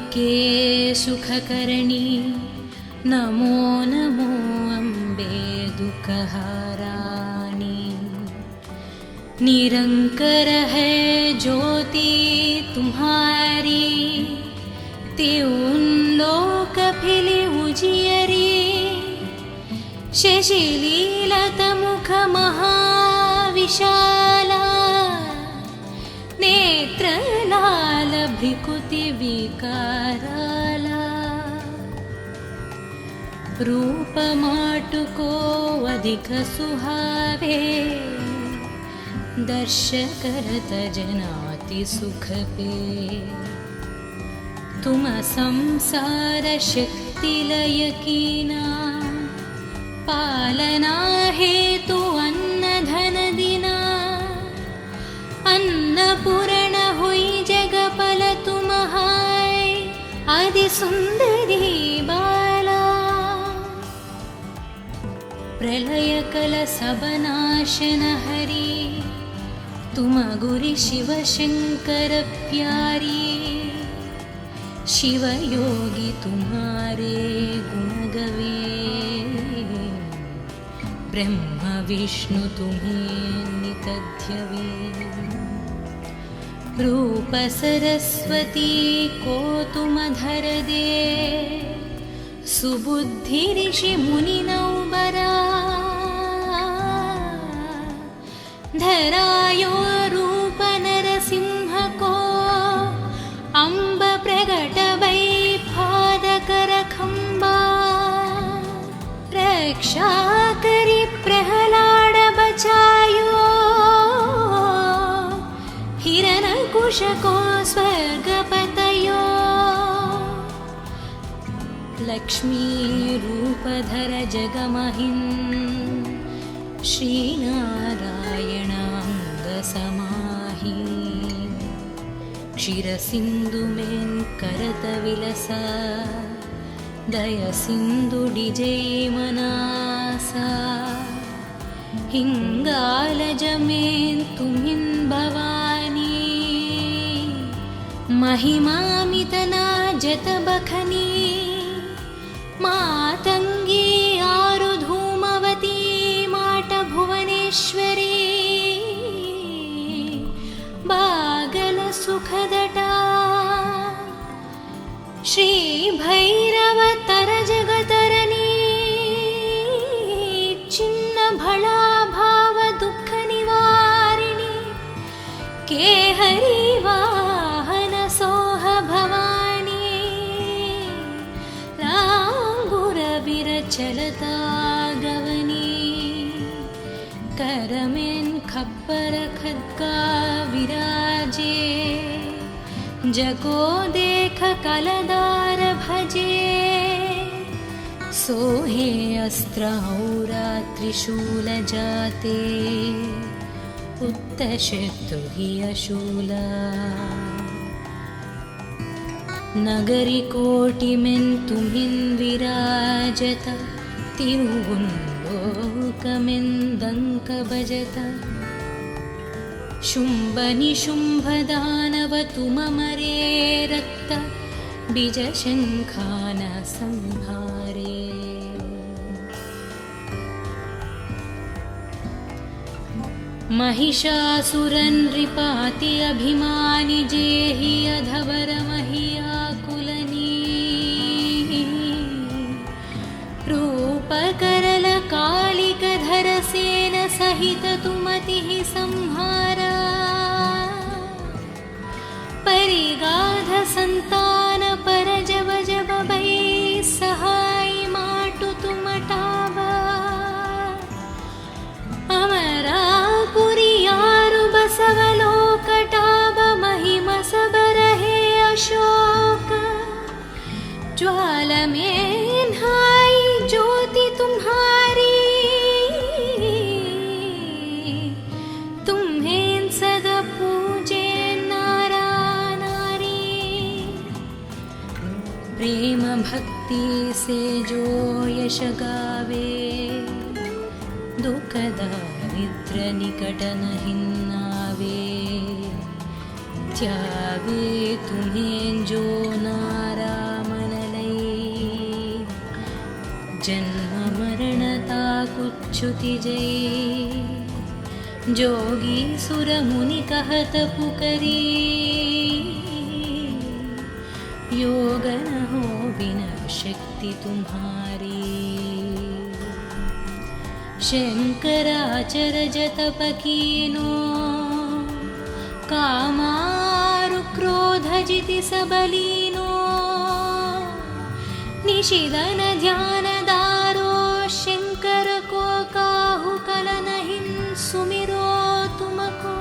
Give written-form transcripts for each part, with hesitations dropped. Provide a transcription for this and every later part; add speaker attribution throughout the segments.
Speaker 1: अंबिके सुखकरणी नमो नमो अम्बे दुःखहारानी। निरंकर है ज्योति तुम्हारी, त्यों लोक फिली उजियरी। शशिलीलत मुख महाविशाला, नेत्र लाल भ्रिकुति विकाराला। रूप माटुको अधिक सुहावे, दर्श करत जनाति सुख पे। तुम संसार शक्ति लय कीना, पालना हेतु अन्न धन दिना। अन्नपूर्ण हुई जगपल तुम्हाय, आदि सुंदरी बाला। प्रलय कल सब नाशन हरी, तुम गुरि शिव शंकर प्यारी। शिव योगी तुम्हारे गुण गवे, ब्रह्म विष्णु तुम्हें नित ध्यवे। रूप सरस्वती को तुम धर दे, सुबुद्धि ऋषि मुनि नौबरा। धरायो रूप नरसिंह को, अंब प्रगट वै पादकर खंबा। रक्षा करी प्रहलाद बचायो, हिरण्यकुश को स्वर्ग पतयो। लक्ष्मी रूप धर जगमहिन्, श्रीनारायण अंग समाहि। क्षीर सिंधु में करत विलसा, दय सिंधु डिजय मनासा। हिंगालज में तुमिन भवानी, महिमामितना जत बखनी। मातंगी आरु धूमवती, माट भुवनेश्वरी। बागल सुखदटा, श्री भैरव तर जगतरनी। चिन्न भला भाव दुख निवारिणी, केहरी वाहन सोह भवानी। रांगुर विरचलता गवनी, करमें खप्पर खद्गा विराजे। जगो देख कलदार भजे, सोहे अस्त्र औरा त्रिशूल जाते। उत्त शत्रु ही अशूला, नगरी कोटि में तुमिन विराजता। तिरुवुन लोक में दंक बजता। शुंभ निशुंभ दानव तुम मरे, रक्त बीज शंखान संहारे। महिषासुरन नृपाति अभिमानि, जेहि अधवर महियाकुलनी। रूप करल कालिक धर सेन, सहित तुमति संहारा। परिगाध संतान पर जब जब भई, सहाय माटु तुम टावा। अमरापुरी आरु बसवलोक टाव, महिमा सब रहे अशोक। ज्वाल में नहाई ज्योति तुम्हारी, तुम्हें सदा पूजे नारा नारी। प्रेम भक्ति से जो यश गावे, दुख दारिद्र निकट नहीं आवे। त्यागे तुम्हें जो नारा जन्म मरणता कुच्छुति जय जोगी सुर मुनि कहत पुकरी योग न हो बिना शक्ति तुम्हारी शंकराचर जतप कीनो कामारु क्रोध जिति सबलीनो निशिदन ध्यान दारो शंकर को काहु कलन हिन सुमिरो तुमको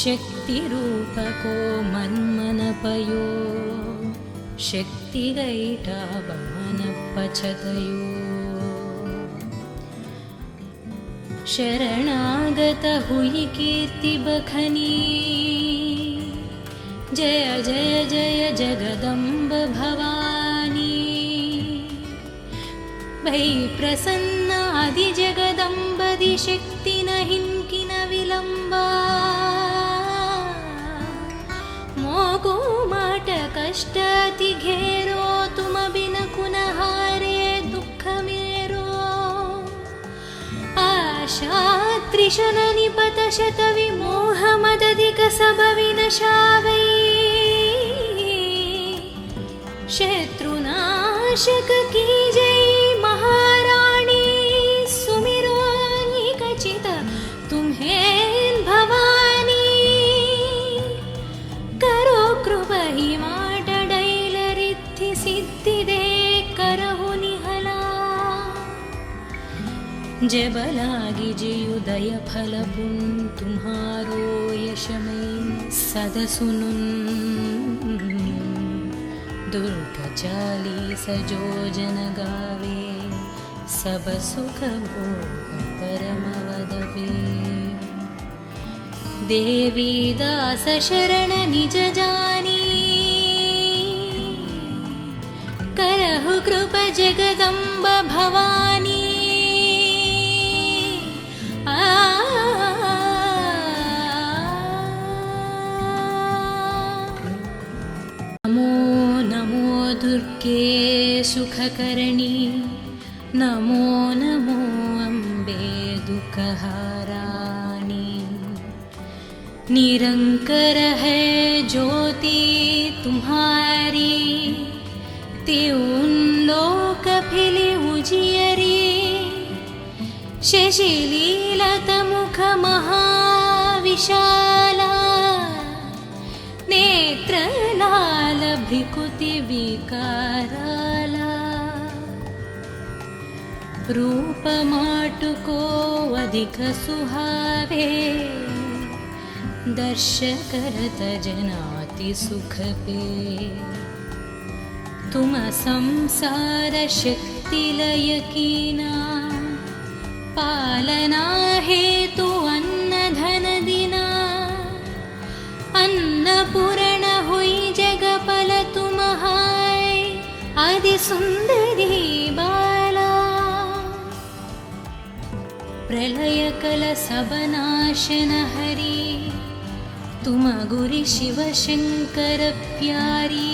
Speaker 1: शक्ति रूप को मन मन पयो शक्ति गैठा बमन पछतयो शरणागत हुई कीर्ति बखनी जय जय जय जगदम्ब भवानी भई प्रसन्न आदि जगदम्बदि शक्ति न हिंकिन विलंबा मोको माट कष्ट अति घेरो तुम बिन कुन हारे दुख मेरो आशा त्रिशन निपत शत विमोह मदधिक सब विनशावै शत्रुनाशक की जय महारानी सुमिरो निकचित तुम्हें भवानी करो कृप ही माट डैल रिद्धि सिद्धि दे करहु निहला जब लागी जियुदय फल पुन तुम्हारो यशमय सद सुनुन दुर्ग चालीस जो जन गावे सब सुख भोग परम वदवे देवी दास शरण निज जानी करहु कृप जगदम्ब भवानी दुर्गे सुखकरणी नमो नमो अम्बे दुःखहाराणी निरंकर है ज्योति तुम्हारी त्यों लोक फिले उजियरी शशिलीलत मुख महाविशाला नेत्र लाल भ्रिकुति विकाराला रूप माटुको अधिक सुहावे दर्श करत जनाति सुख पे तुम संसार शक्ति लय कीना पालना हेतु अन्न धन दिना अन्नपूर्ण हुई जगपल तुम्हाय आदि सुंदरी बाला प्रलय कल सब नाशन हरि तुम गुरि शिव शंकर प्यारी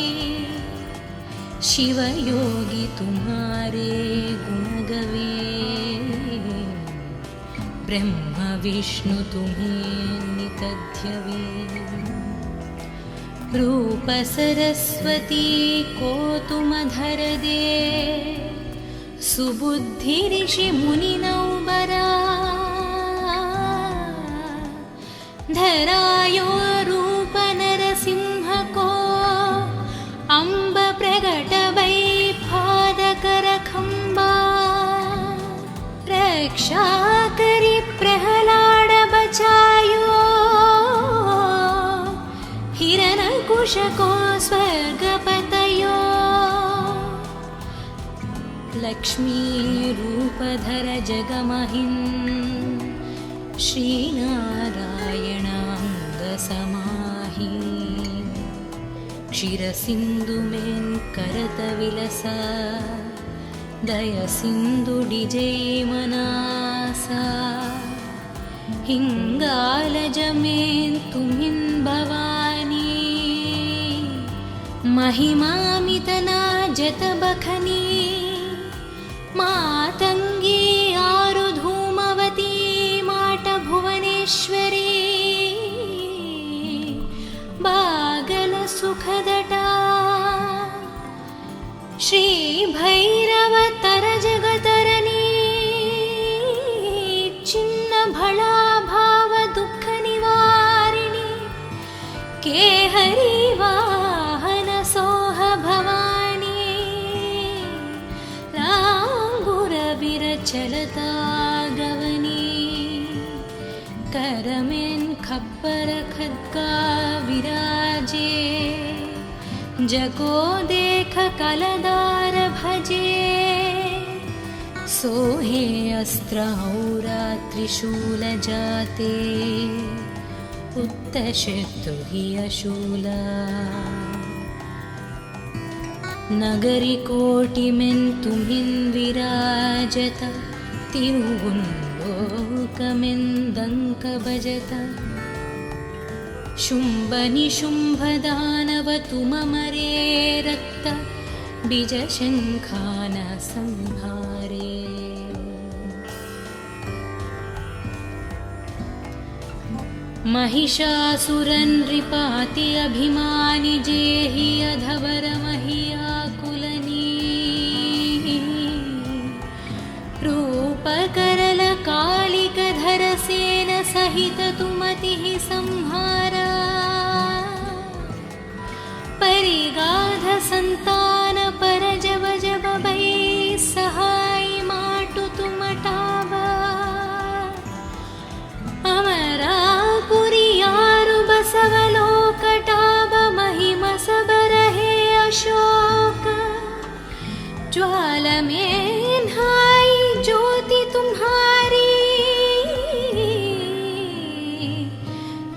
Speaker 1: शिव योगी तुम्हारे गुण गवे ब्रह्म विष्णु तुम्हें नितध्यवे रूप सरस्वती को तुम धर दे सुबुद्धि ऋषि मुनि नौबरा धरायो रूप नरसिंह को अम्ब प्रगट वै पादकर खंबा रक्षा करी प्रहलाद बचायो हिरण्यकुश को स्वर्गपतयो लक्ष्मी रूपधर जगमहिं श्रीनारायण अंग समाहि क्षीरसिंधु में करत विलसा दय सिंधु डिजे मनासा हिंगालज में तुमिन भवानी महिमा मितना जत बखनी के हरिवाहन सोह भवानी लांगुर विरचलता गवनी करमें खप्पर खद्गा विराजे जगो देख कलदार भजे सोहे अस्त्र औरा त्रिशूल जाते उत्तशत्रु हि अशूला नगरी कोटिमें तुम्हिं विराजत तिरुवुन्लोकमें दंक भजत शुंभ निशुंभ दानव तुममरे रक्त बीजशंखान संहारे महिषासुरन नृपाति अभिमानि जेहि अधवर महियाकुलनी रूप करल कालिक धर सेन सहित तुमतिः संहारा परिगाध संतान पर जब जब भई सहाय माटु तुमटावा अमरा पुरियारु बसवलोकटाब महिमा सब रहे अशोक ज्वाल में नहाई ज्योति तुम्हारी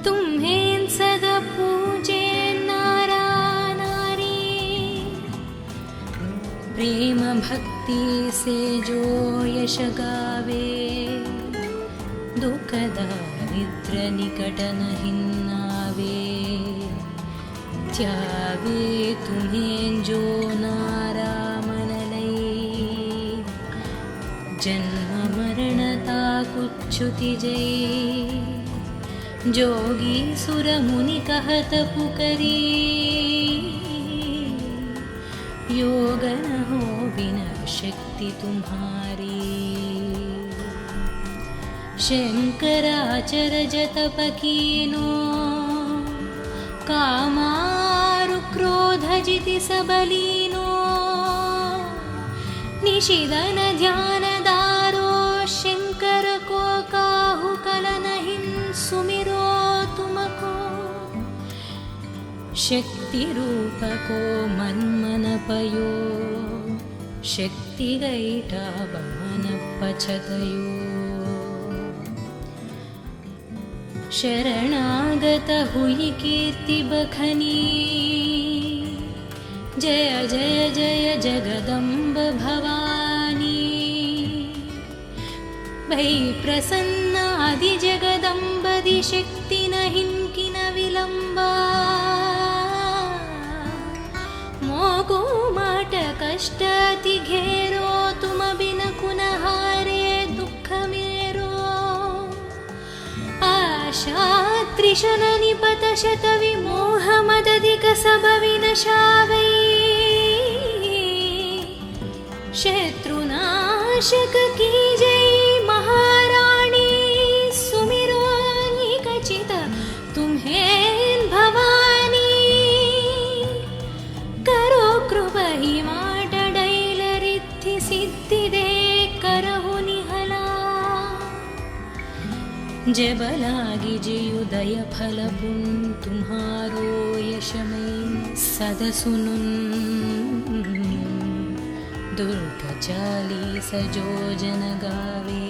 Speaker 1: तुम्हें सदा पूजे नारा नारी प्रेम भक्ति से जो यश गावे दुख दारिद्र निकट नहीं आवे त्यावे तुम्हें जो नारा मन लई जन्म मरणता कुच्छुति जय जोगी सुर मुनि कहत पुकरी योग न हो बिना शक्ति तुम्हारी शंकराचर जतप कीनो कामारु क्रोध जिति सबलीनो निशिदन ध्यान दारो शंकर को काहु कल नहीं सुमिरो तुमको शक्ति रूप को मन मन पयो शक्ति गईटा बमन पछतयो शरणागत हुई कीर्ति बखनी जय जय जय जगदम्ब भवानी भई प्रसन्न आदि जगदम्बदि शक्ति नहीं किन विलंबा मोको माट कष्ट अति घेरो तुम बिन कुनहारे दुख मेरो आशा त्रिशन निपत शत विमोह मदधिक सब विनशावै शत्रुनाशक की जय महारानी सुमिरो निकचित तुम्हें भवानी करो कृपा ही माट डैल रिद्धि सिद्धि दे करहु निहला जब लागी जयुदय फल पुन तुम्हारो यशमय सद सुनुन दुर्ग 40 जो जन गावे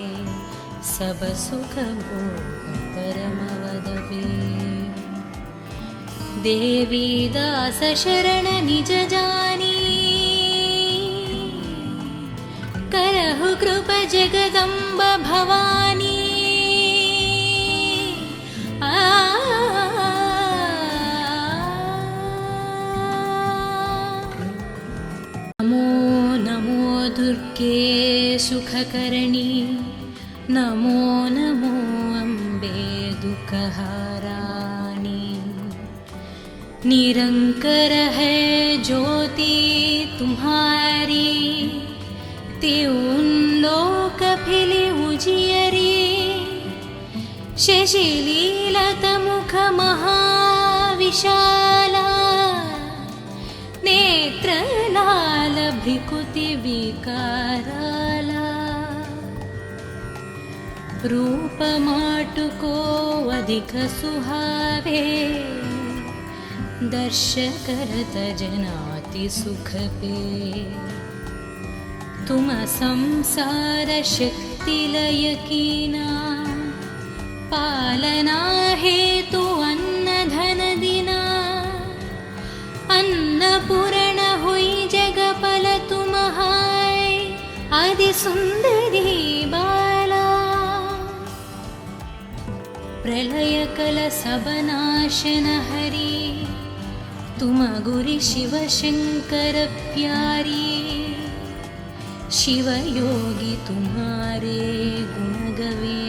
Speaker 1: सब सुख भोग परम वदवे देवी दास शरण निज जानी करहु कृपा जगदम्ब भवानी नमो नमो दुर्गे सुखकरणी नमो नमो अम्बे दुःखहारानी निरंकर है ज्योति तुम्हारी त्यों लोक फिली उजियरी शशिलीलत मुख महाविशाली विशाला नेत्रलाल भ्रिकुति विकाराला रूपमाटुको अधिक सुहावे दर्शकरत जनाति सुखपे तुम संसार शक्ति लयकीना पालना हेतु अन्न धन दिना अन्नपूर्ण हुई जगपल तुम हाय आदि सुंदरी बाला प्रलय कल सबनाशन हरि तुम गुरि शिव शंकर प्यारी शिव योगी तुम्हारे गुण गवे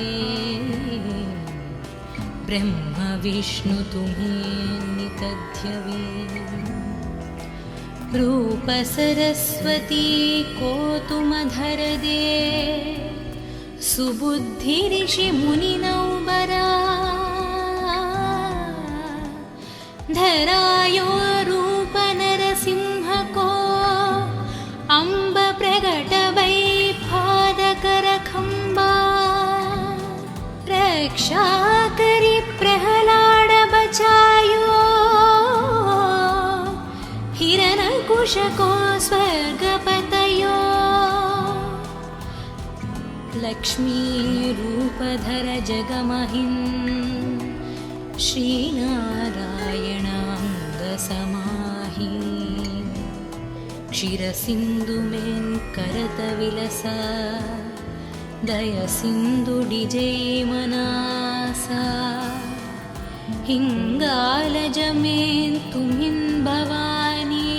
Speaker 1: ब्रह्म विष्णु तुम्हें नितध्यवे रूप सरस्वती को तुम धर दे सुबुद्धि ऋषि मुनि नौबरा धरायो रूप नरसिंह को अंब प्रगट वै पादकर खंबा रक्षा करी प्रहलाद बचायो हिरण्यकुश को स्वर्गपतयो लक्ष्मी रूपधर जगमहिन् श्रीनारायणांग समाहि क्षीरसिंधु में करत विलसा दय सिंधु डिजय मनासा हिंगालज में तुमिन भवानी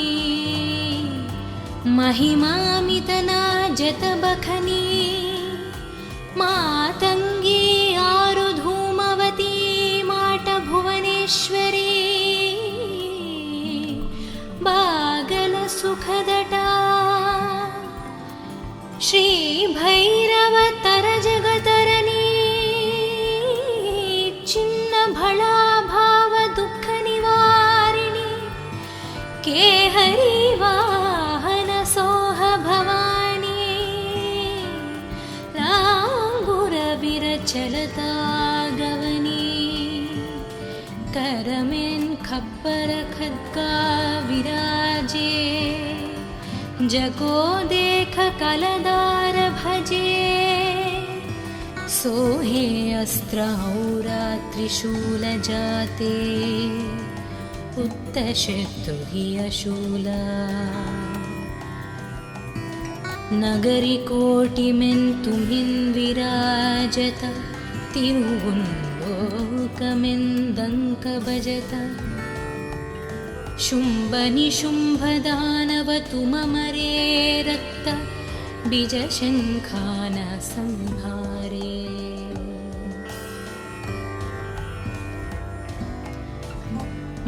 Speaker 1: महिमामितना जत बखनी मातंगी आरु धूमवती माट भुवनेश्वरी बागल सुखदटा श्री भैरव तर जगतरनी चिन्न भला भाव दुख निवारिणी के हरि वाहन सोह भवानी लांगुर विरचलता गवनी करमें खप्पर खद्गा विराजे जगो देख कलदार भजे सोहे अस्त्र औरा त्रिशूल जाते उत्तशत्रु हि अशूला नगरी कोटि में तुमिन विराजत तिरुवुल्लोकमेंदंक भजत शुंभ निशुंभ दानव तुम मरे रक्त बीज शंखान संहारे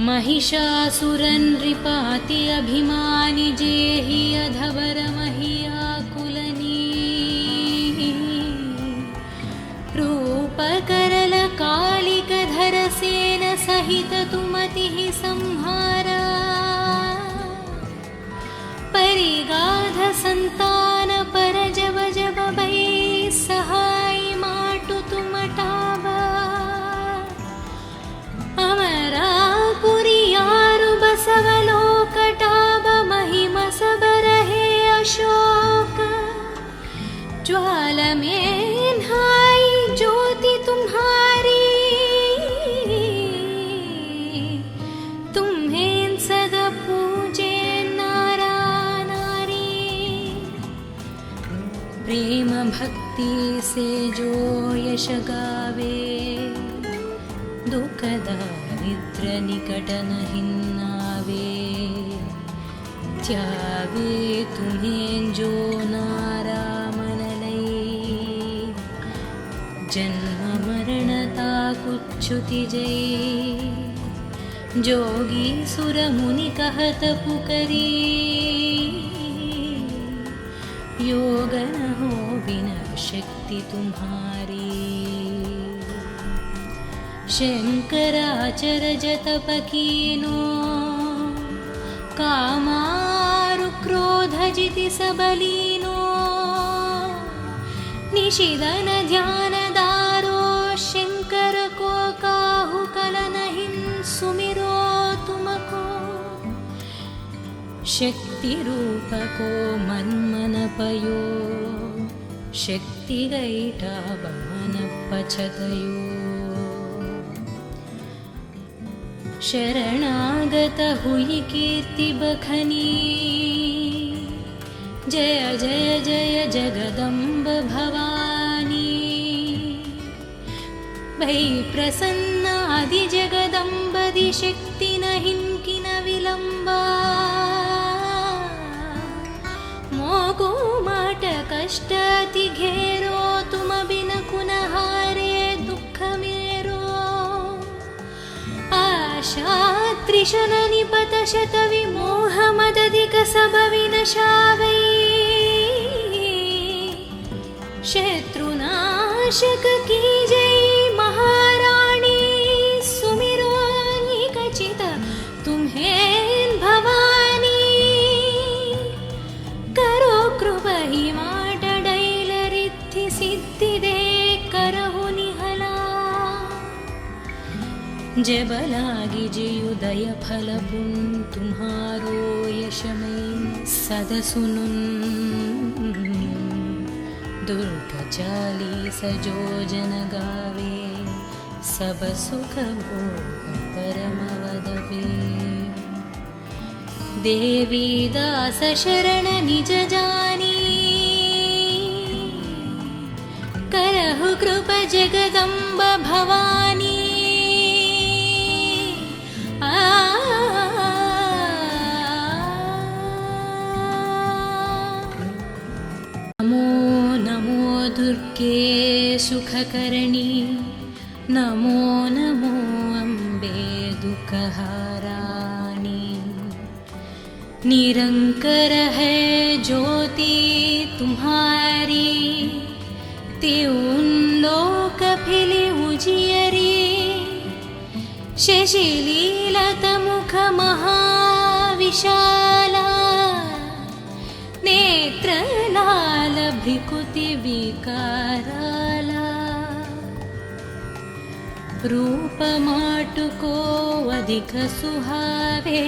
Speaker 1: महिषासुरन नृपाति अभिमानि जेहि अधवर महियाकुलनी रूप करल कालिक धर सेन सहित तुमतिः संहारा परिगाध संतान पर जब जब भई सहाय माटु तुम टाबा अमरापुरी यारु बसवलोक टाब महिम सब रहे अशोक ज्वाल में नहाई ज्योति तुम्हारी तुम्हें सदा पूजे नारा नारी प्रेम भक्ति से जो यश गावे दुख दारिद्र निकट नहीं आवे त्यावे तुम्हें जो नारा मन लई जन्म मरणता कुच्छुति जय जोगी सुर मुनि कहत पुकरी योग न हो बिना शक्ति तुम्हारी शङ्कराचरजतपकीनो कामारुक्रोधजिति सबलीनो निशिदन ध्यानदारो शंकर को काहु कलनहिं सुमिरो तुमको शक्ति रूप को मन्मनपयो शक्ति गैटा बमन पछतयो शरणागत हुई कीर्ति बखनी जय जय जय जगदम्ब भवानी भई प्रसन्न आदि जगदम्बदि शक्ति नहीं किन विलंबा मोको माट कष्ट अति घेरो तुम बिन कुनहारे दुख मेरो आशा त्रिशन निपत शत विमोह मदधिक सब विनशावै शत्रुनाशक की जय महारानी सुमिरो निकचित तुम्हें भवानी करो कृपा ही माट डैल रिद्धि सिद्धि दे करहु निहला जब लागी जियुदय फल पुन तुम्हारो यशमय सद सुनुन दुर्ग चालीस जो जन गावे सब सुख भोग परम वदवे देवी दास शरण निज जानी करहु कृपा जगदम्ब भवानी दुर्गे सुखकरणी नमो नमो अम्बे दुःखहाराणी निरंकर है ज्योति तुम्हारी त्यों लोक फिले उजियरी शशिलीलत मुख महाविशाला नेत्र लाल भ्रिकुति विकाराला रूप माटु को अधिक सुहावे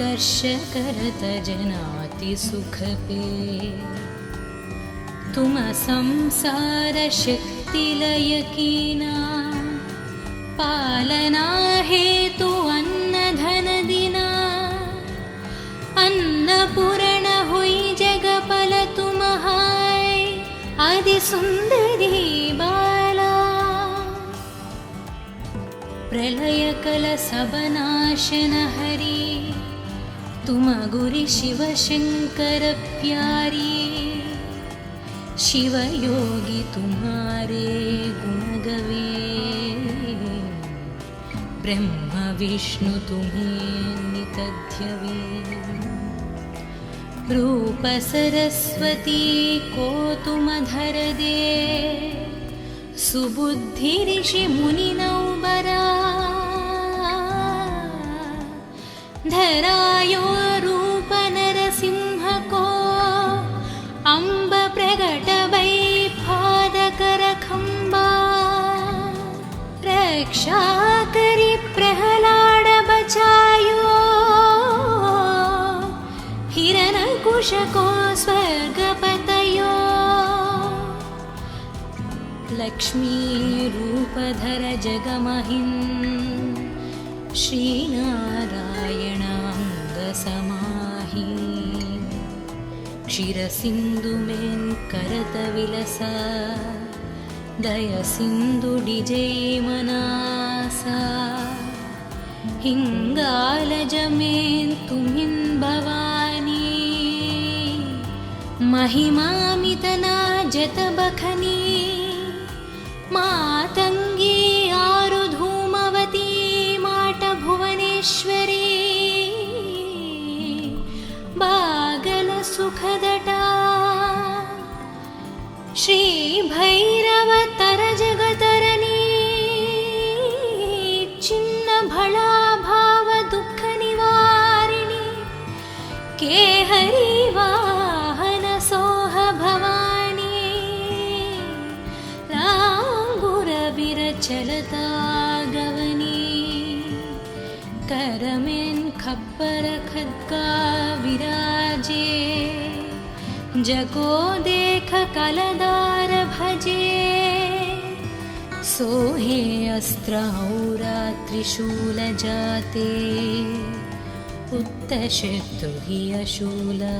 Speaker 1: दर्श करत जनाति सुख पे तुम संसार शक्ति लय कीना पालना हेतु अन्न धन दिना अन्नपूर्ण हुई जगपल तुम्हाय आदि सुंदरी बाला प्रलय कल सब नाशन हरि तुम गुरि शिव शंकर प्यारी शिव योगी तुम्हारे गुण गवे ब्रह्म विष्णु तुम्हें नितध्यवे रूप सरस्वती को तुम धर दे सुबुद्धि ऋषि मुनि नौबरा धरायो रूप नरसिंह को अम्ब प्रगट वै पादकर खंबा रक्षा करी प्रहलाद बचायो हिरण्यकुश को स्वर्गपतयो लक्ष्मी रूपधर जगमहिन् श्रीनारायण अंग समाहि क्षीरसिंधु में करत विलसा दय सिंधु डिजय मनासा हिंगालज में तुमिन भवानी महिमामितना जत बखनी मातंगी आरु धूमवती माट भुवनेश्वरी बागल सुखदटा श्री भैरव तर जगतरनी चलता गवनी करमें खप्पर खद्गा विराजे जको देख कलदार भजे सोहे अस्त्र औरा त्रिशूल जाते उत्तशत्रु हि अशूला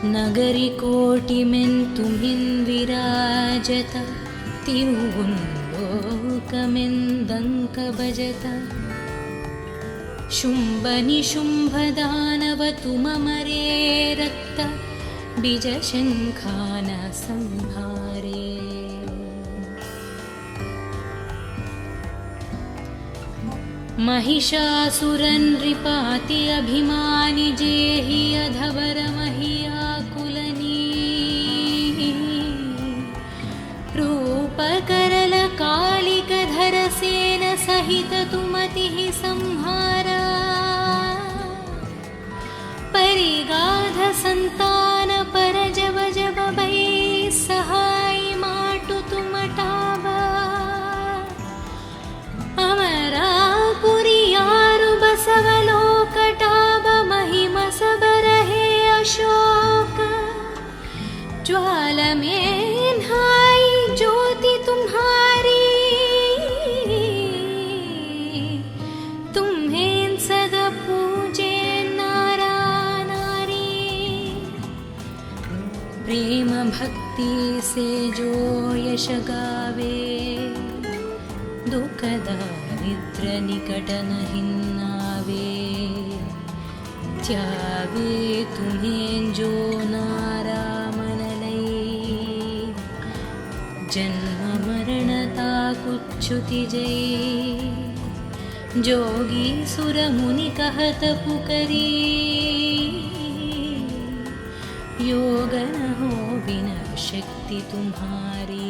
Speaker 1: नगरी कोटि में तुम्हिन विराजत तिरुवुल्लोकमेंदंक भजत शुंभ निशुंभ दानव तुममरे रक्त बीज शंखान संहारे महिषासुरन नृपाति अभिमानि जेहि अधवर महियाकुलनी रूप करल कालिक धर सेन सहित तुमतिः संहारा परिगाध संतान पर जब जब भई सहाय माटु तुमटावा अमरा पुरियारु बसवलोकटाब महिमा सब रहे अशोक ज्वाल में नहाई ज्योति तुम्हारी तुम्हें सदा पूजे नारा नारी प्रेम भक्ति से जो यश गावे दुख दारिद्र निकट नहिन्नावे त्यावे तुम्हें जो नारा मन लई जन्म मरणता कुच्छुति जई जोगी सुर मुनि कहत पुकरी योग न हो बिना शक्ति तुम्हारी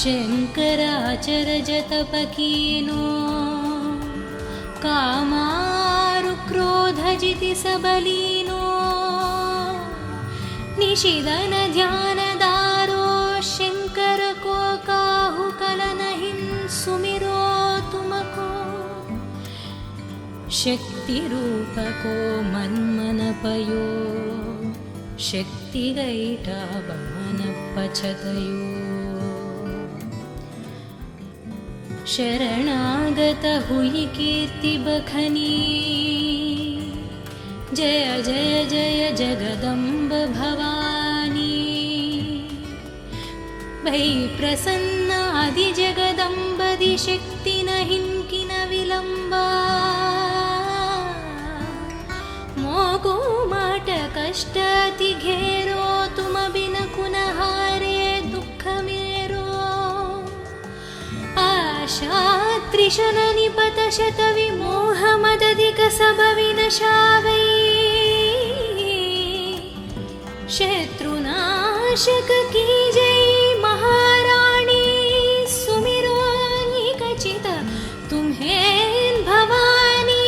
Speaker 1: शंकराचर जतप कीनो कामारु क्रोध जिति सबलीनो निशिदन ध्यान दारो शंकर को काहु कलनहिं सुमिरो तुमको शक्ति रूप को मन मन पयो शक्ति गईटा बमन पछतयो शरणागत हुई कीर्ति बखनी जय जय जय जगदम्ब भवानी भई प्रसन्न आदि जगदम्बदि शक्ति नहिं किन विलंबा मोको माट कष्ट अति घेरो तुम बिन कुन हारे दुख मेरो आशा त्रिशन निपत शत विमोह मदधिक सब विनशावै शत्रुनाशक की जय महाराणी सुमिरो निकचित तुम्हें भवानी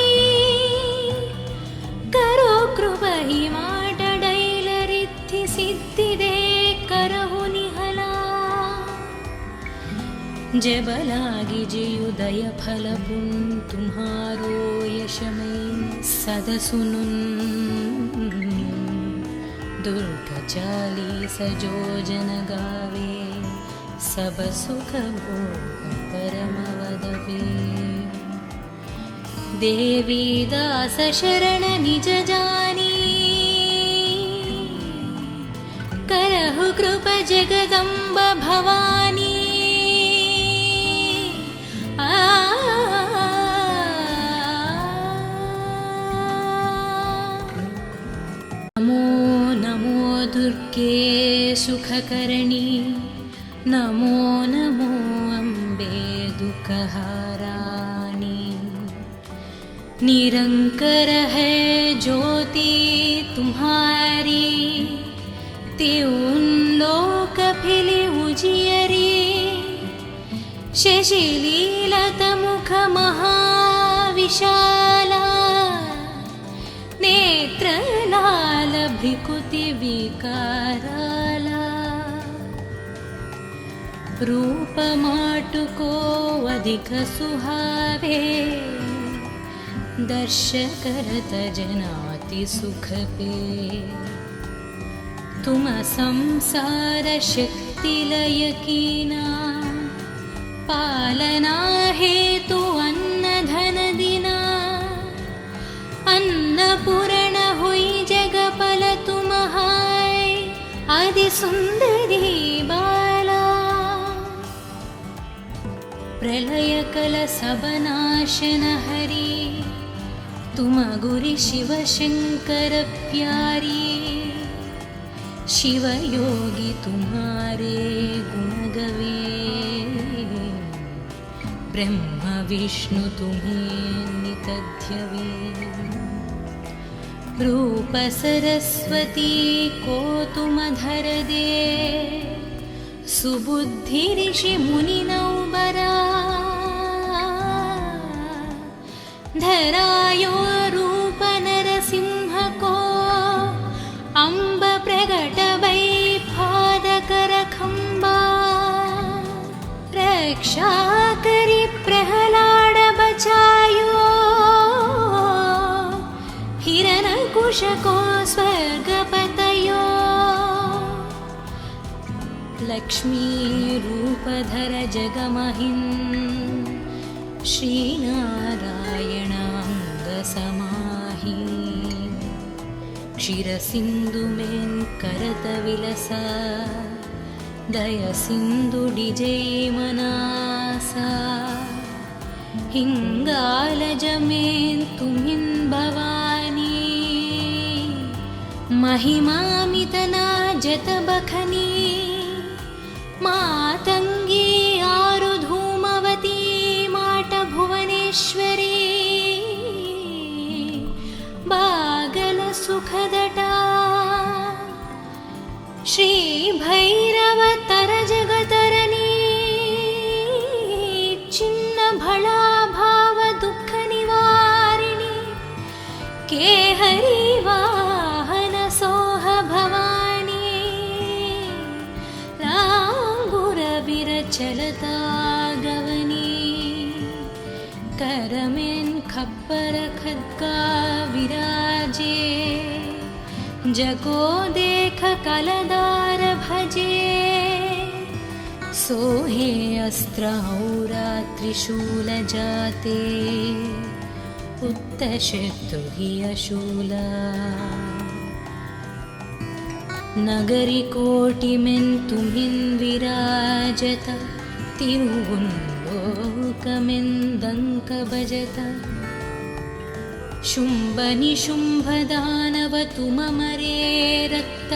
Speaker 1: करो कृपा ही माट डैल रिद्धि सिद्धि दे करहु निहला जब लागी जियुदय फल पुन तुम्हारो यशमय सद सुनुन दुर्ग चालीस जो जन गावे सब सुख भोग परम वदवे देवी दास शरण निज जानी करहु कृप जगदम्ब भवानी नमो नमो दुर्गे सुखकरणी नमो नमो अम्बे दुःखहारानी निरंकर है ज्योति तुम्हारी त्यों लोक फिली उजियरी शशिलीलत मुख महाविशाला नेत्र लाल भ्रिकुति विकाराला रूप माटुको अधिक सुहावे, दर्श करत जनाति सुख पे। तुम संसार शक्ति लय कीना, पालना हेतु अन्न धन दिना। अन्नपूर्ण हुई जगपल तुम हाय, आदि सुंदरी बाला। प्रलय कल सब नाशन हरि, तुम गुरि शिव शंकर प्यारी। शिव योगी तुम्हारे गुण गवे, ब्रह्म विष्णु तुम्हें नित ध्यवे। रूप सरस्वती को तुम धर दे, सुबुद्धि ऋषि मुनि नौबरा। धरायो रूप नरसिंह को, अम्ब प्रगट वै पादकर खंबा। रक्षा करी प्रहलाद बचायो, हिरण्यकुश को स्वर्ग पतयो। लक्ष्मी रूप धर जगमहिं, श्री नारायण अंग समाहि। क्षीर सिंधु में करत विलसा, दय सिंधु डिजै मनासा। हिंगालज में तुमिन भवानी, महिमामितना जत बखनी। मातंगी आरु धूमवती, माट भुवनेश्वरी। बागल सुखदटा, श्री भैरव तर जगतरनी। चिन्न भला भाव दुख निवारिणी, के हरि वाहन सोह भवानी। लांगुर विरचलता गवनी, करमें खप्पर खद्गा विराजे। जगो देख कलदार भजे, सोहे अस्त्र औरा त्रिशूल जाते। उत्तशत्रु हि अशूला, नगरी कोटि में तुमिन विराजत। तिरुवुल्लोकमें दंक बजत। शुंभ निशुंभ दानव तुम मरे, रक्त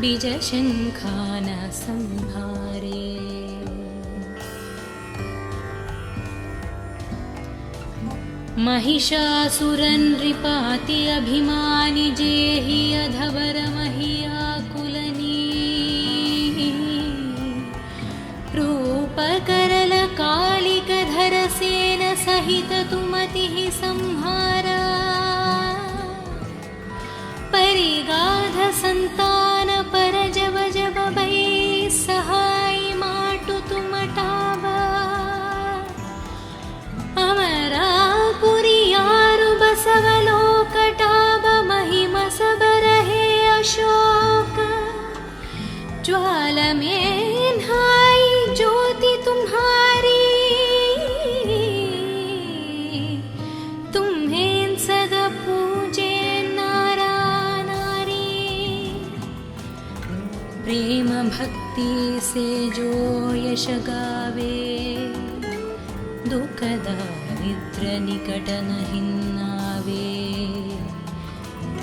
Speaker 1: बीज शंखान संहारे। महिषासुरन नृपाति अभिमानि, जेहि अधवर महियाकुलनी। रूप करल कालिक धर सेन, सहित तुमति संहारा। परिगाध संतान पर जब जब भई, सहाय माटु तुम टावा। अमरापुरी यारु बसवलोक टाब, महिमा सब रहे अशोक। ज्वाल में नहाई ज्योति तुम्हारी, तुम्हें सदा पूजे नारा नारी। प्रेम भक्ति से जो यश गावे, दुख दारिद्र निकट नहीं आवे।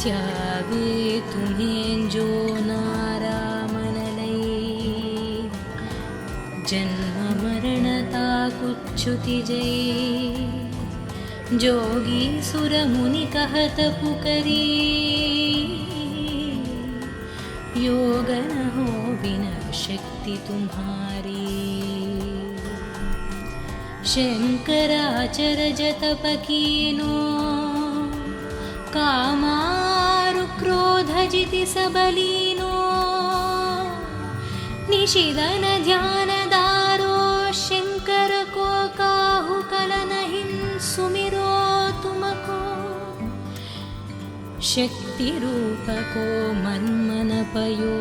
Speaker 1: त्यावे तुम्हें जो नारा मन लई, जन्म मरणता कुच्छुति जय। जोगी सुर मुनि कहत पुकरी, योग न हो बिना शक्ति तुम्हारी। शंकराचर जतप कीनो, कामारु क्रोध जिति सबलीनो। निशिदन ध्यान दा शक्तिरूपको मन्मनपयो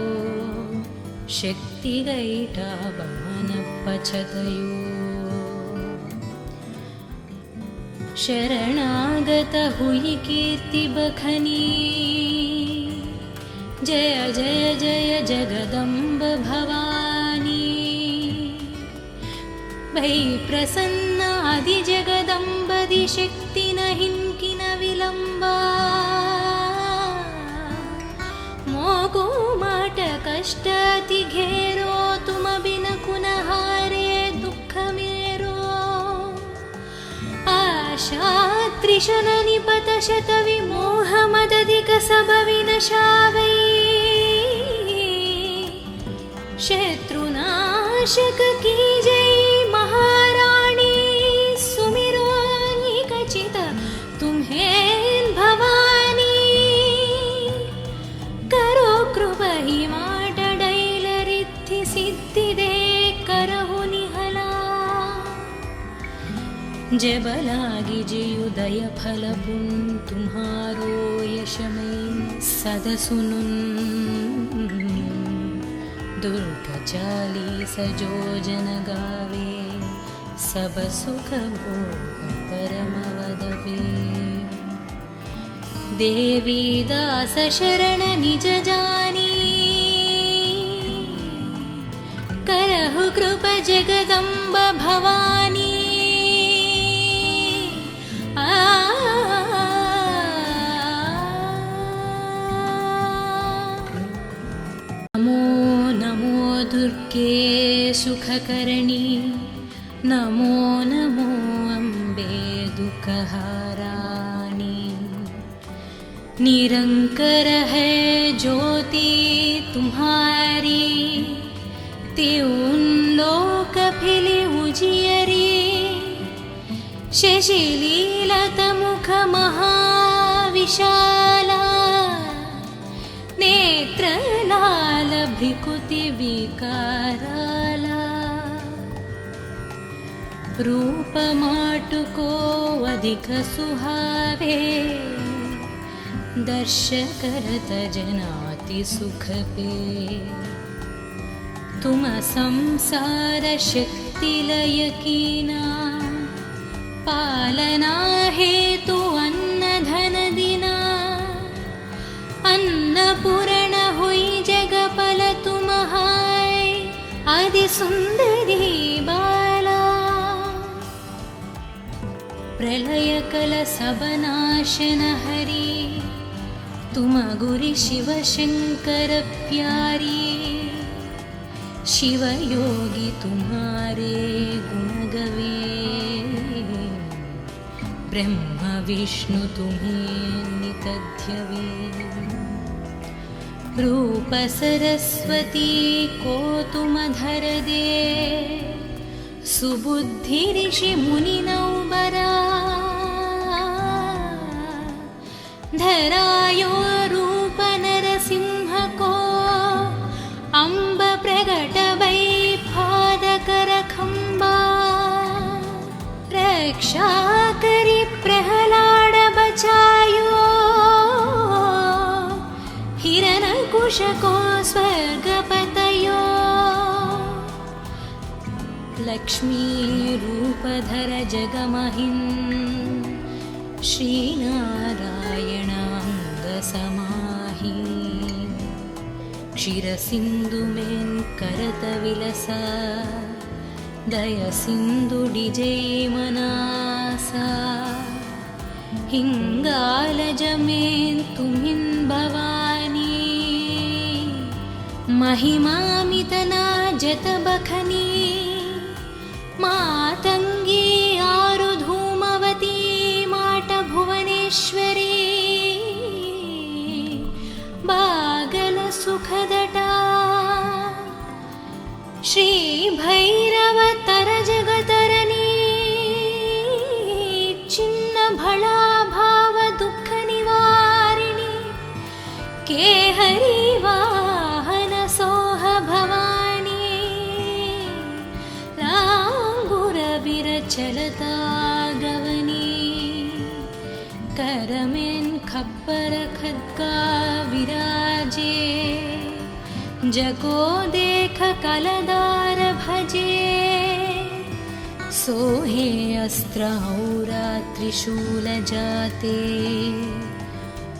Speaker 1: शक्तिगैटावमनपचतयो शरणागत हुई कीर्ति बखनी जय जय जय जगदम्ब भवानी भै प्रसन्न आदि जगदम्बदि शक्ति न हिंकि न विलंबा मोको माट कष्ट अति घेरो तुम बिन कुन हारे दुख मेरो आशा त्रिशन निपत शत विमोह मदधिक सब विनशावै शत्रुनाशक की जय महाराणी सुमिरो निकचित तुम्हें भवानी करो कृपा ही माट डैल रिद्धि सिद्धि दे करहु निहला जबलागी जियुदय फल पुन तुम्हारो यशमय सद सुनुन दुर्ग चालीस जो जन गावे सब सुख भोग परम वदवे देवी दास शरण निज जानी करहु कृपा जगदम्ब भवानी दुर्गे सुखकरणी नमो नमो अम्बे दुःखहारानी निरंकर है ज्योति तुम्हारी त्यों लोक फिले उजियरी शशिलीलत मुख महाविशाला नेत्र लाल भ्रिकुति विकाराला रूप माटुको अधिक सुहावे दर्श करत जनाति सुख पे तुम संसार शक्ति लय कीना पालना हेतु अन्न धन दिना अन्नपूर्ण हुई जगपल तुम्हाय आदि सुंदरी बाला प्रलय कल सबनाशन हरि तुम गुरि शिव शंकर प्यारी शिव योगी तुम्हारे गुण गवे ब्रह्म विष्णु तुम्हें नितध्यवे रूप सरस्वती को तुम धर दे सुबुद्धि ऋषि मुनि नौबरा धरायो रूप नरसिंह को अम्ब प्रगट वै पादकर खंबा रक्षा करी प्रहलाद बचायो हिरण्यकुश को स्वर्गपतयो लक्ष्मी रूपधर जगमहिन् श्रीनारायण अंग समाहि क्षीरसिंधु में करत विलसा दय सिंधु डिजय मनासा हिंगालज में तुमिन भवानी महिमामितना जत बखनी मातंगी आरु धूमवती माट भुवनेश्वरी बागल सुखदटा श्री भैरव तर जगतरनी चिन्न भला भाव दुख निवारिणी के हरि वाहन सोह भवानी रांगुर विरचलता गवनी करमेन खप्पर खड्गा विराजे, जको देख कलदार भजे, सोहे अस्त्र औरा त्रिशूल जाते,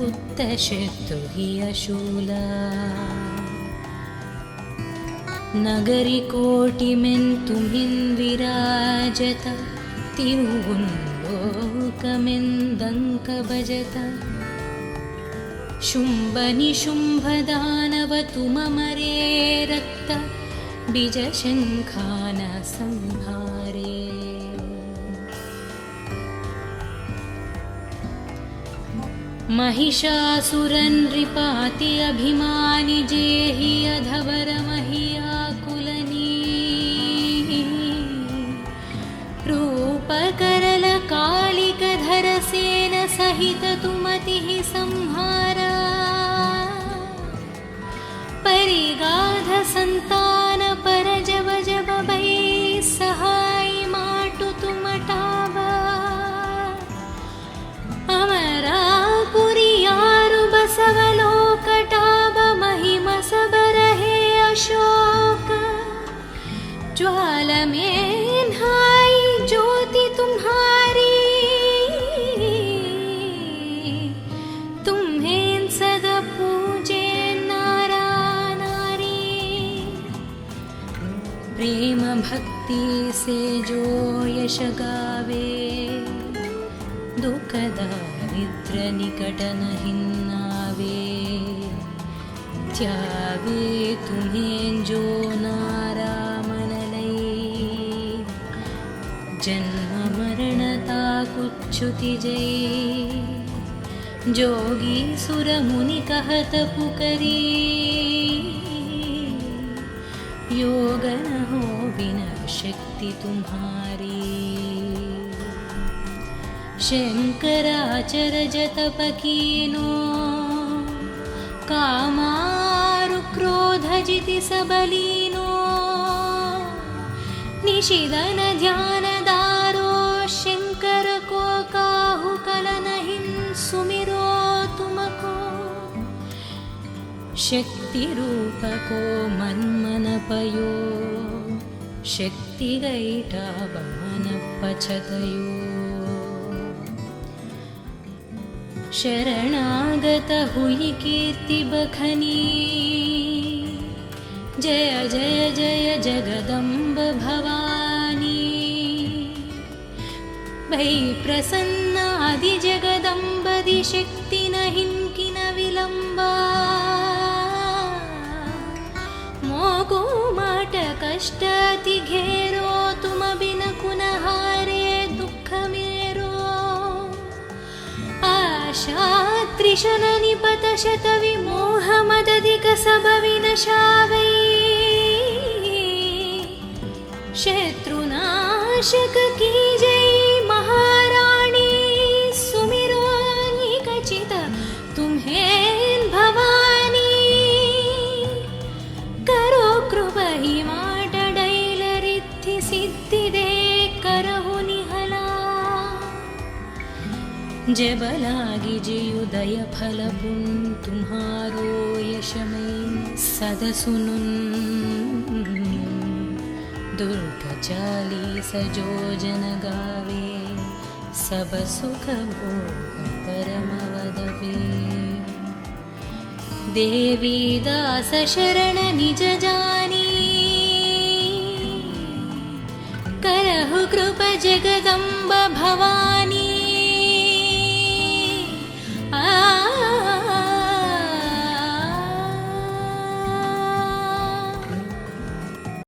Speaker 1: उत्तशत्रु हि अशूला। नगरी कोटिमेन् तुमिन् विराजत, तिरुवुल्लोकमेन्दङ्क भजत। शुम्भ निशुम्भ दानव तुममरे रक्त, बीजशङ्खान संहारे। महिषासुरनृपाति अभिमानि जेहि अधवर महियाकुलनी, रूपकरल कालिकधर सेन सहित तुमतिः संहारा। परिगाध संतान पर जब जब भई, सहाय माटु तुमटावा। अमरा पुरियारु बसवलोकटाब, महिम सब रहे अशोक। ज्वाल में नहाई ज्योति तुम्हारी, तुम्हें सदा पूजे नारा नारी। प्रेम भक्ति से जो यश गावे, दुख दारिद्र निकट नहीं आवे। त्यावे तुम्हें जो नारा मन लई, जन्म मरणता कुच्छुति जय। जोगी सुर मुनि कहत पुकरी, योग न हो बिना शक्ति तुम्हारी। शंकराचर जतप कीनो, कामारु क्रोध जिति सबलीनो। निशिदन ध्यान दारो, शंकर को काहु कलनहिं सुमिरो तुमको। शक्ति रूप को मन मन पयो, शक्ति गैठा बमन पछतयो। शरणागत हुई कीर्ति बखनी, जय जय जय जगदम्ब भवानी। भई प्रसन्न आदि जगदम्बदि, शक्ति नहीं किन विलंबा। मोको माट कष्ट अति घेरो, तुम बिन कुन हारे दुख मेरो। आशा त्रिशन निपत शत विमोह मदधिक सब विनशावै। शत्रुनाशक की जय महाराणी, सुमिरो निकचित तुम्हें भवानी। करो कृप ही माट डैल रिद्धि सिद्धि दे, करहु निहला। जब लागी जियुदय फल पुन, तुम्हारो यशमय सद सुनुन। दुर्ग चालीस जो जन गावे, सब सुख भोग परम वदवे। देवी दास शरण निज जानी, करहु कृप जगदम्ब भवानी।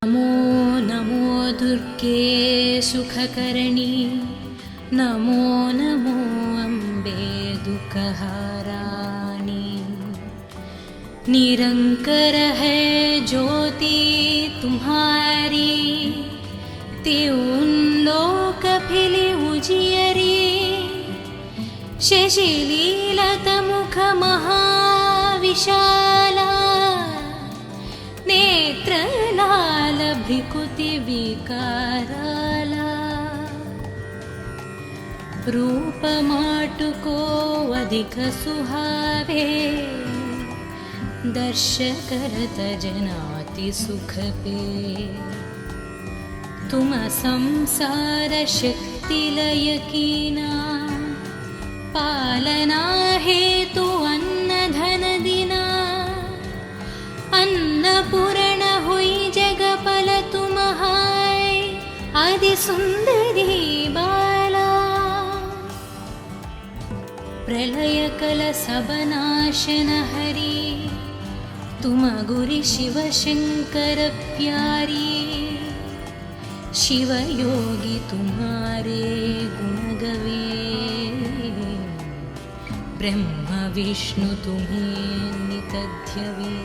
Speaker 1: नमो नमो दुर्गे सुखकरणी, नमो नमो अम्बे दुःखहाराणी। निरंकर है ज्योति तुम्हारी, त्यों लोक फिले उजियरी। शशिलीलत मुख महाविशाला, नेत्र लाल भ्रिकुति विकाराला। रूप माटुको अधिक सुहावे, दर्श करत जनाति सुख पे। तुम संसार शक्ति लय कीना, पालना हेतु अन्न धन दिना। अन्नपूर्ण हुई जगपल तुम हाय, आदि सुंदरी बाला। प्रलय कल सब नाशन हरी, तुम गुरि शिव शंकर प्यारी। शिव योगी तुम्हारे गुण गवे, ब्रह्म विष्णु तुम्हें नित ध्यवे।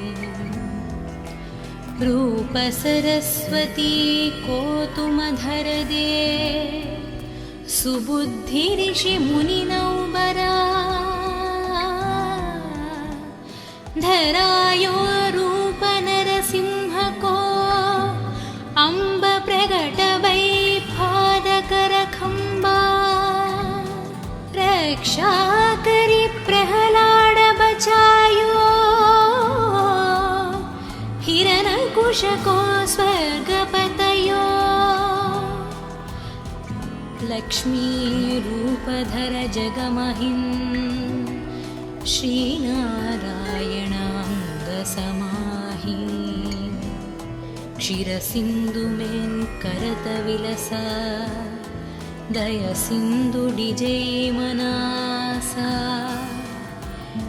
Speaker 1: रूप सरस्वती को तुम धर दे, सुबुद्धि ऋषि मुनि नौबरा। धरायो रूप नरसिंह को, अम्ब प्रगट वै पादकर खंबा। रक्षा करी प्रहलाद बचायो, हिरण्यकुश को स्वर्ग पतयो। लक्ष्मी रूप धर जगमहिं, श्री नारायण अंग समाहि। क्षीर सिंधु में करत विलसा, दय सिंधु डिजय मनासा।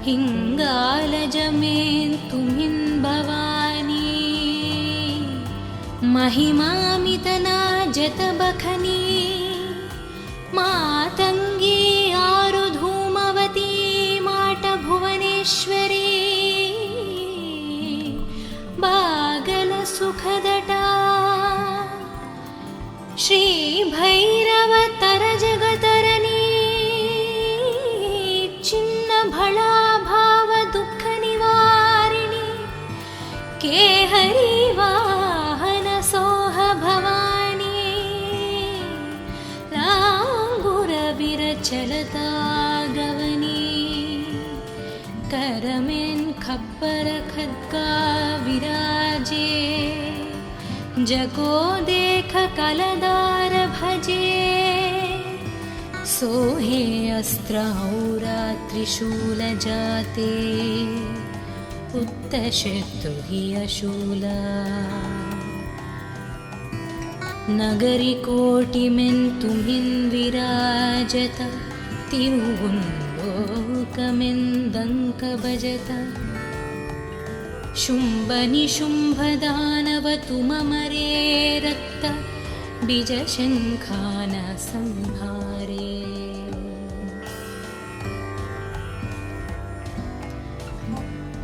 Speaker 1: हिंगालज में तुमिन भवानी, महिमामितना जत बखनी। मातंगी आरु धूमवती, माट भुवनेश्वरी। बागल सुखदटा, श्री भैरव तर जगतरनी। चिन्न भला भाव दुख निवारिणी, केहरी वाहन सोह भवानी। लांगुर विरचलता गवनी, करमें खप्पर खद्गा विराजे। जगो देख कलदार भजे, सोहे अस्त्र औरा त्रिशूल जाते। उत्तशत्रु हि अशूला, नगरी कोटि में तुमिन विराजत। तिरुवुंलोकमें दंक बजत। शुंभ निशुंभ दानव तुम मरे, रक्त बीज शंखान संहारे।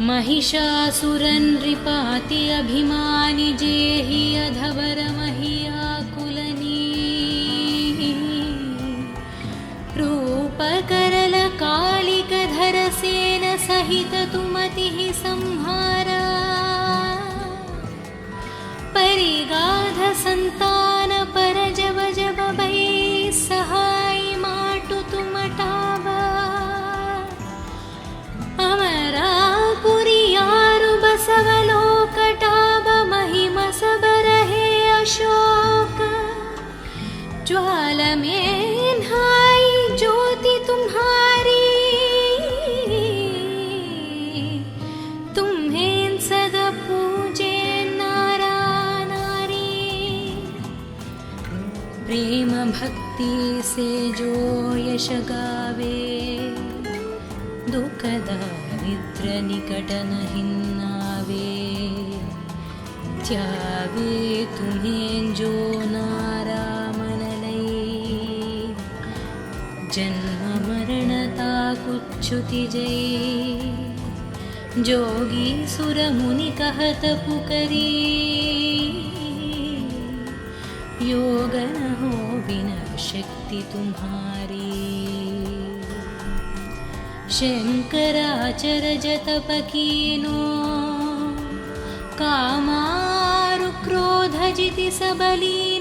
Speaker 1: महिषासुरन नृपाति अभिमानि, जेहि अधवर महियाकुलनी। रूप करल कालिक धर सेन सहित तुमति संहारा। परिगाध संतान पर जब जब भै, सहाय माटु तुम टावा। अमरापुरी यारु बसवलोक टाब, महिमा सब रहे अशोक। ज्वाल में नहाई ज्योति तुम्हारी, तुम्हें सदा पूजे नारा नारी। प्रेम भक्ति से जो यश गावे, दुख दारिद्र निकट नहीं नावे। त्यावे तुम्हें जो नारा मन लई, जन्म मरणता कुच्छुति जय। जोगी सुर मुनि कहत पुकरी, योग न हो बिना शक्ति तुम्हारी। शंकराचर जतप कीनो, कामारु क्रोध जिति सबली।